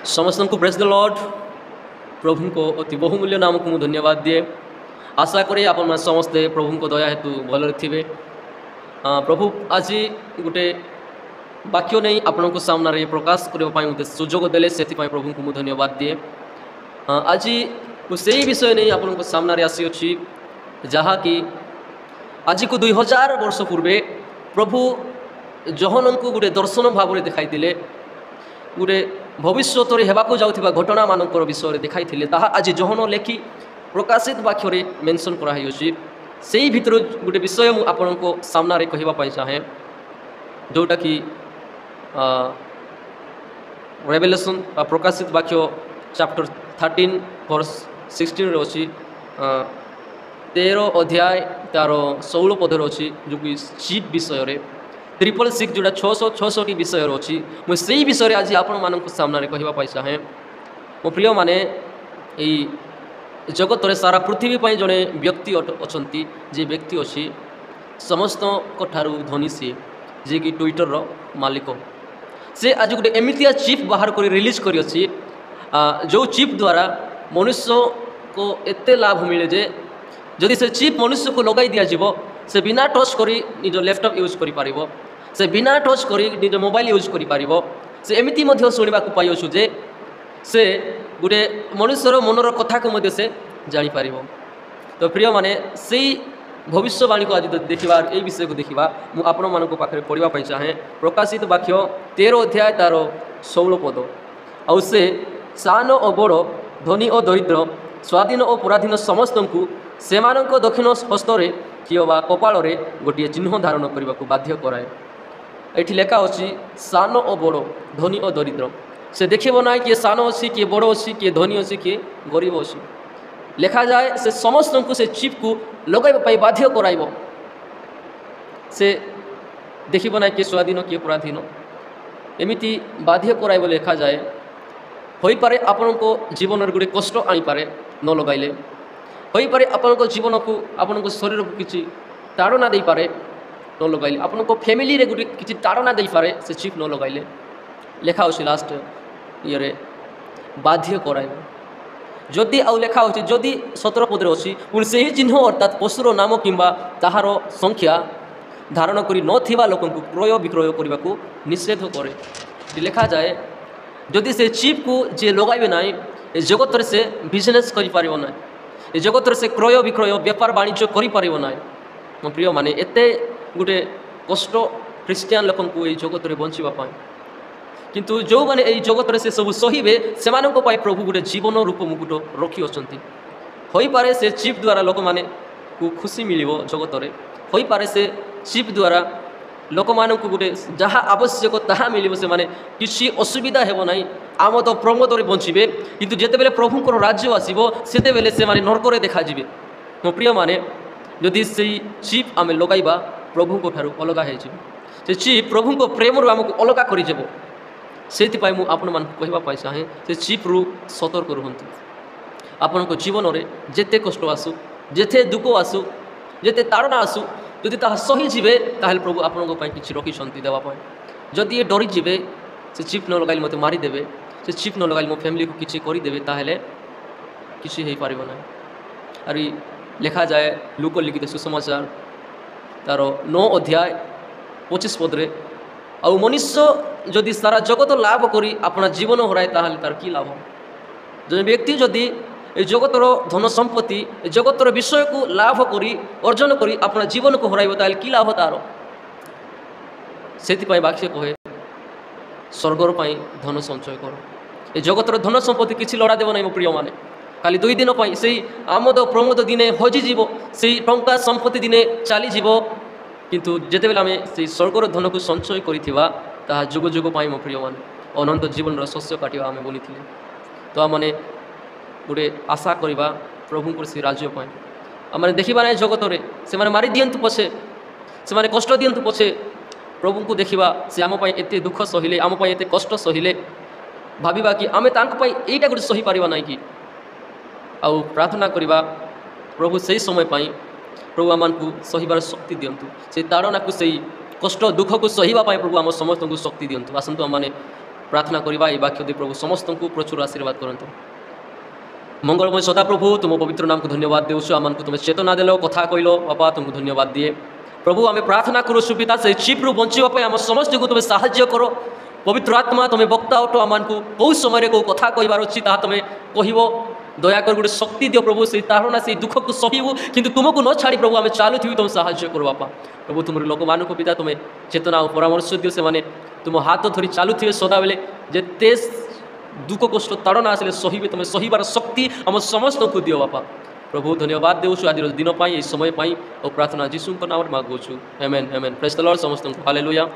समस्त को praise the Lord. प्रभु को अति बहुमूल्य नाम को मुझे धन्यवाद दिए। आशा करी आपण समस्ते प्रभु को दया हेतु भल थे। प्रभु आज गोटे वाक्य नहीं आपण को सामने प्रकाश करने मत सुजोग देले से प्रभु को मुझे धन्यवाद दिए। आज से विषय नहीं आपण को सामने आसी अच्छी जहाँकि आज को 2000 वर्ष पूर्वे प्रभु जहन को गोटे दर्शन भाव में देखाई दिले। गोटे भविष्य होगाक जाऊा घटना मान विषय देखाई आज जहन लेखि प्रकाशित वाक्य मेंशन कराई। से भितर गोटे विषय मुझे आपण को सामने कहवाई चाहे जोटा कि रेवेलेशन प्रकाशित वाक्य चैप्टर 13 वर्स 16 अच्छी 13 अध्याय तार 16 पदर अच्छी जो कि चीफ विषय 666 जोड़ा 666 विषय अच्छी मुझे विषय आज आपण मान सामने कहवाई चाहे। मो प्रिय माने जगत रे सारा पृथ्वी पर जड़े व्यक्ति अच्छा जे व्यक्ति अच्छी समस्त धनी सी जे कि ट्विटर रो मालिक से आज गोटे एमतिया चिप बाहर कर रिलीज कर जो चिप द्वारा मनुष्य को एते लाभ मिले जे जदि से चिप मनुष्य को लगाई दिज्व से बिना टच कर निज लैपटॉप यूज कर से बिना टच कर निज मोबाइल यूज कर से एमती शुणा पाई जे से गोटे मनुष्यर मनर कथा को से जापर। तो प्रिय माने से भविष्यवाणी को आज देखा ये विषय को देखा मुझे आपण मान पाखे पढ़ाई चाहे। प्रकाशित वाक्य 13 अध्याय तार 16 पद आउ से सान और बड़ धनी और दरिद्र स्वाधीन और पराधीन समस्त को सेमानक दक्षिण हस्तरे किंवा कपाल गोटे चिन्ह धारण करने को बाध्य कराए। ये लेखा अच्छी सान और बड़ धनी और दरिद्र से देखिए ना किए सान अच्छी किए बड़ अच्छी किए धनी अच्छी किए गरीब अच्छी लेखा जाए से समस्त को से चिप को लगाई बाध्य कराइब से देखिए ना किए स्वाधीन किए पराधीन एमती बाध्य कराइब लेखा जाए हो पारे आपण को जीवन गोटे कष्ट आनीपे न लगाइले हो पारे आपण को जीवन को आपण को शरीर को किसी ताड़ना दे पारे न लगाइले आपण को फैमिली रे गोटे किसी ताड़ना दे पारे से चिप न लगाइले लेखा अच्छी लास्ट ये बाध्य कराइब जदि आउ लेखा अच्छी जदि 17 पदर अच्छी पुणी से ही चिन्ह अर्थात पशुर नाम किंबा ताहार संख्या धारण करी नथिबा लोक क्रय विक्रय करने को निषेध करे। लेखा जाए जदि से चिप को जे लगाइबे ना जगत से बिजनेस कर ना जगत से क्रय विक्रय व्यापार वाणिज्य करना मो प्रिय माने एते गोटे कष्ट ख्रीस्टियान लोक जगत में बचापी किंतु जो मैंने ये जगत से सब सहीबे से प्रभु गोटे जीवन रूप मुकुट रखी अच्छा हो पारे से चिप द्वारा लोक मैंने को खुशी मिल जगत में हो पारे से चिप द्वारा लोक मान गोटे जहाँ आवश्यक ताहा मिल से माने किसी असुविधा हेब ना आमद प्रमोद बंचे किंतु जिते बेले प्रभुंर राज्य आसो से बेले से माने नरक देखा मो प्रिय माने जदि से चिप आम लगाइबा प्रभु को अलग हो चिप प्रभु को प्रेम आमको अलग कर से आपण मान कहवाई चाहे से चिप रु सतर्क रुहतु। आपण को जीवन में जिते कष्ट आसू जिते दुख आसू जिते ताड़ना आसू जदि ताहा सही जीवे ताहले प्रभु आपण कि रखी देवाई जदि ये डरी जीवे से चिप न लगाइले मत मारिदेवे से चिप न लगाइले मो फैमिली को किसी करदेवे ताहले किसी हो पार ना। अरे लेखा जाए लूक लिखित सुसमाचार तार 9 अध्याय 25 पदरे आउ मनुष्य जदि सारा जगत लाभ करी अपना जीवन हराए ताहले तार की लाभ। जो व्यक्ति जदि जगतर धन संपत्ति जगतर विषय को लाभ करी अर्जन करी अपना जीवन को हराइब ताहले की लाभ तार। से वाक्य कहे स्वर्गर पाई धन संचय कर ए जगतर धन संपत्ति किसी लड़ा देव ना मो प्रिय माने खाली 2 दिन से आमद प्रमोद दिने हजिजीव से टंका संपत्ति दिने चलीज किंतु जिते बेले आम से स्वर्गर धन को संचय करा जुग जुग पाई मो प्रिय मान अनंत जीवन शस्य काटा आम बनी तो आमने गोटे आशा करवा प्रभु से राज्य आम देखा ना जगत में से मारी दिंतु पछे से कष्ट दिंतु पछे प्रभु को देखा से आम एत दुख सहिले आम एत कष्ट सहिले भाविबा कि आम यहीटा गोटे सही पारिबा ना कि आउ प्रार्थना करवा प्रभु से समय पाई प्रभु आम को सहीबार शक्ति दिंतु से ताड़ना को सही कष्ट दुख को सहीबा प्रभु आम समस्त को शक्ति दिंतु। आसतु आम प्रार्थना करवा ये वाक्य दे प्रभु समस्त को प्रचुर आशीर्वाद करंतु मंगलमय सदा प्रभु तुम पवित्र नाम को धन्यवाद देउछु आमान को तुम चेतना देलो कथा कहलो बापा तुमको धन्यवाद दिए प्रभु आम प्रार्थना करो सुविधा से चिप्रु बंचापी आम समस्त को तुम साहाय्य करो पवित्र आत्मा तुम्हें वक्ता अट आम को कौ समय कौ कथा कहबार अच्छी ता तुम्हें कह दयाकर गोटे शक्ति दियो प्रभु से तारणा से दुख को सहबू किंतु तुमको न छाड़ी प्रभु आम चलुथी तुम साहाय्य करो बापा प्रभु तुम लोक मान पिता तुम्हें चेतना और परामर्श दियो से माने तुम हाथ धरी चलुथे सदा बेले जेते दुख कष्ट ताड़ना आसे सही तुम्हें सहीबार शक्ति आम समस्त को दियो बापा प्रभु धन्यवाद देउछु आज दिन समय पाई और प्रार्थना जीशु नाम मांगुछु आमेन आमेन प्रेज द लॉर्ड समस्त हालेलुया।